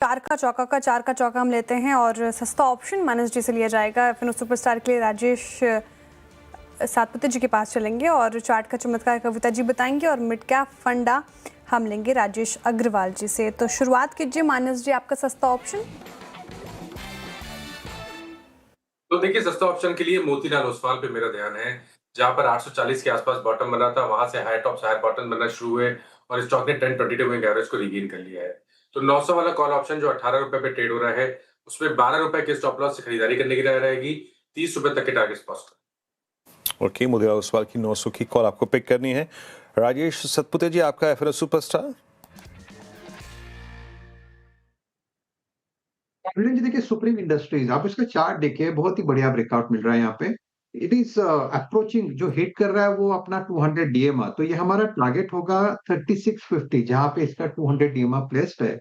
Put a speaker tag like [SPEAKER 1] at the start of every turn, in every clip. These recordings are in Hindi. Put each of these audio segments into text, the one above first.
[SPEAKER 1] चार का चौका हम लेते हैं और सस्ता ऑप्शन मानस जी से लिया जाएगा। फिर सुपरस्टार के लिए राजेश सातपुते जी के पास चलेंगे और चार्ट का चमत्कार कविता जी बताएंगे और मिड कैप फंडा हम लेंगे राजेश अग्रवाल जी से। तो शुरुआत कीजिए मानस जी, आपका सस्ता ऑप्शन।
[SPEAKER 2] तो देखिए, सस्ता ऑप्शन के लिए मोतीलाल ओसवाल पे मेरा ध्यान है, जहां पर 840 के आसपास बॉटम बना था, वहां से हाई टॉप हाई बॉटम बनना शुरू हुए और स्टॉक ने 1022 मूविंग एवरेज को रिगेन कर लिया है। तो 900 वाला कॉल ऑप्शन जो 18 रुपए पे ट्रेड हो रहा है, उसमें 12 रुपए के स्टॉप लॉस से खरीदारी करने की राय रहेगी। 30 रुपए तक के टारगेट स्पष्ट।
[SPEAKER 3] ओके, मोतीलाल ओसवाल की 900 की कॉल आपको पिक करनी है। राजेश सतपुते जी, आपका एफएनओ सुपरस्टार।
[SPEAKER 4] जी देखिए, सुप्रीम इंडस्ट्रीज आप इसका चार्ट देखिए, बहुत ही बढ़िया ब्रेकआउट मिल रहा है यहाँ पे। इट इज अप्रोचिंग, जो हिट कर रहा है वो अपना 200 डीएमआ, तो ये हमारा टारगेट होगा 3650, जहां पे इसका 200 डीएमआ प्लेस्ड है।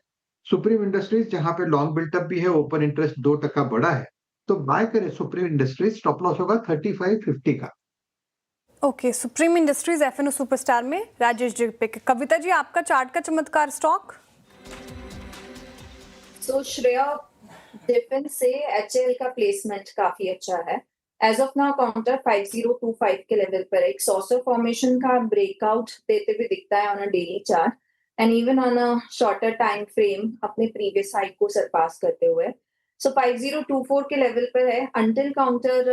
[SPEAKER 4] सुप्रीम इंडस्ट्रीज जहां पे लॉन्ग बिल्टअप भी है, ओपन इंटरेस्ट 2% बढ़ा है, तो बाय करें सुप्रीम इंडस्ट्रीज। स्टॉप लॉस होगा 3550 का।
[SPEAKER 1] Okay, supreme industries FNO superstar में राजेश जी पे। कविता जी, आपका चार्ट का चमत्कार स्टॉक।
[SPEAKER 5] तो श्रेया डिफेंस से एचएल का प्लेसमेंट काफी अच्छा है। एज ऑफ नाउ काउंटर 5025 के लेवल पर एक सॉसर फॉर्मेशन का ब्रेकआउट देते हुए दिखता है on a daily chart and even on a shorter time frame अपने प्रीवियस हाई को सरपास करते हुए। सो 5024 के लेवल पर है अंटिल काउंटर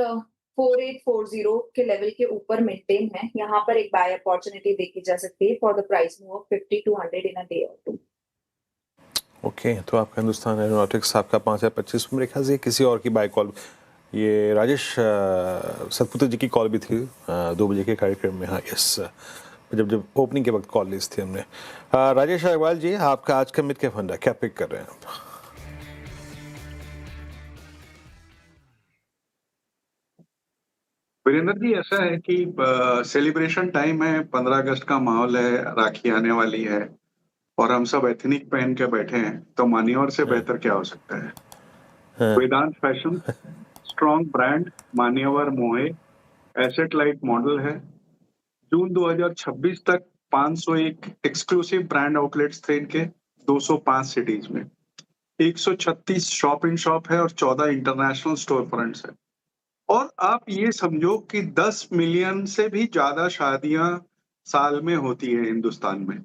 [SPEAKER 5] 4840 के लेवल के ऊपर मेंटेन है। यहाँ पर एक बाय अपॉर्चुनिटी देखी जा सकती है for the price move of 50-100 in a day और टू।
[SPEAKER 3] ओके, तो आपका हिंदुस्तान एरोनॉटिक्स आपका 5025 मेरे ख्याल से किसी और की बाय कॉल, ये राजेश सतपुते जी की कॉल भी थी 2 बजे के कार्यक्रम में। हाँ यस, जब ओपनिंग के वक्त कॉल ली थी हमने। राजेश अग्रवाल जी, आपका आज का मिड कैप फंडा क्या पिक कर रहे हैं आप?
[SPEAKER 6] वीरेंद्र जी, ऐसा है कि सेलिब्रेशन टाइम है, 15 अगस्त का माहौल है, राखी आने वाली है और हम सब एथनिक पहन के बैठे हैं, तो मान्यवर से बेहतर क्या हो सकता है। वेदांत फैशन, स्ट्रॉन्ग ब्रांड, मान्यवर मोहे, एसेट लाइट मॉडल है। जून 2026 तक 501 एक्सक्लूसिव ब्रांड आउटलेट्स थे इनके 205 सिटीज में। 136 शॉप इन शॉप है और 14 इंटरनेशनल स्टोर फ्रंट्स है। और आप ये समझो कि 10 मिलियन से भी ज्यादा शादियां साल में होती है हिंदुस्तान में,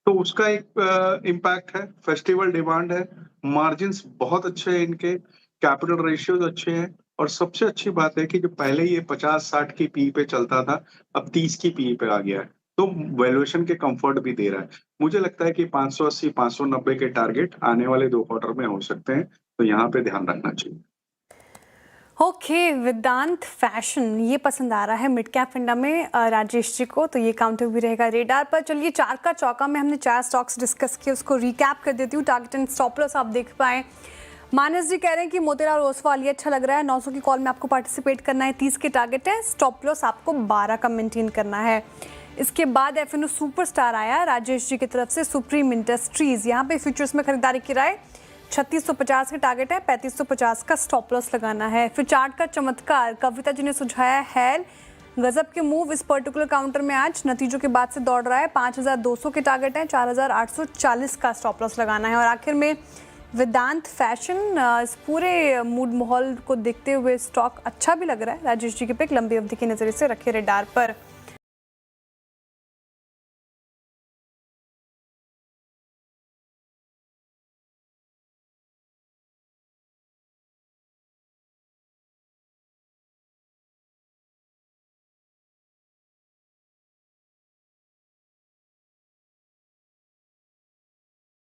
[SPEAKER 6] तो उसका एक इम्पैक्ट है। फेस्टिवल डिमांड है, मार्जिन्स बहुत अच्छे हैं इनके, कैपिटल रेशियोज अच्छे हैं और सबसे अच्छी बात है कि जो पहले ये 50-60 की पी पे चलता था, अब 30 की पी पे आ गया है, तो वैल्यूएशन के कंफर्ट भी दे रहा है। मुझे लगता है कि 580-590 के टारगेट आने वाले 2 क्वार्टर में हो सकते हैं, तो यहाँ पे ध्यान रखना चाहिए।
[SPEAKER 1] ओके, वेदांत फैशन ये पसंद आ रहा है मिड कैप फंडा में राजेश जी को, तो ये काउंटर भी रहेगा रेडार पर। चलिए, चार का चौका में हमने 4 स्टॉक्स डिस्कस किए, उसको रिकैप कर देती हूँ। टारगेट एंड स्टॉप लॉस आप देख पाए। मानस जी कह रहे हैं कि मोतीलाल ओसवाल ये अच्छा लग रहा है, 900 की कॉल में आपको पार्टिसिपेट करना है, 30 के टारगेट है, स्टॉप लॉस आपको 12 का मेंटेन करना है। इसके बाद एफएनओ सुपरस्टार आया राजेश जी की तरफ से, सुप्रीम इंडस्ट्रीज, यहाँ पे फ्यूचर्स में खरीदारी की राय, 3650 के टारगेट है, 3550 का स्टॉप लॉस लगाना है। फिर चार्ट का चमत्कार कविता जी ने सुझाया है, गजब के मूव इस पर्टिकुलर काउंटर में आज नतीजों के बाद से दौड़ रहा है। 5200 के टारगेट है, 4840 का स्टॉप लॉस लगाना है। और आखिर में वेदांत फैशन, इस पूरे मूड माहौल को देखते हुए स्टॉक अच्छा भी लग रहा है। राजेश जी के पिक लंबी अवधि के नजरिए से रखे रेडार पर।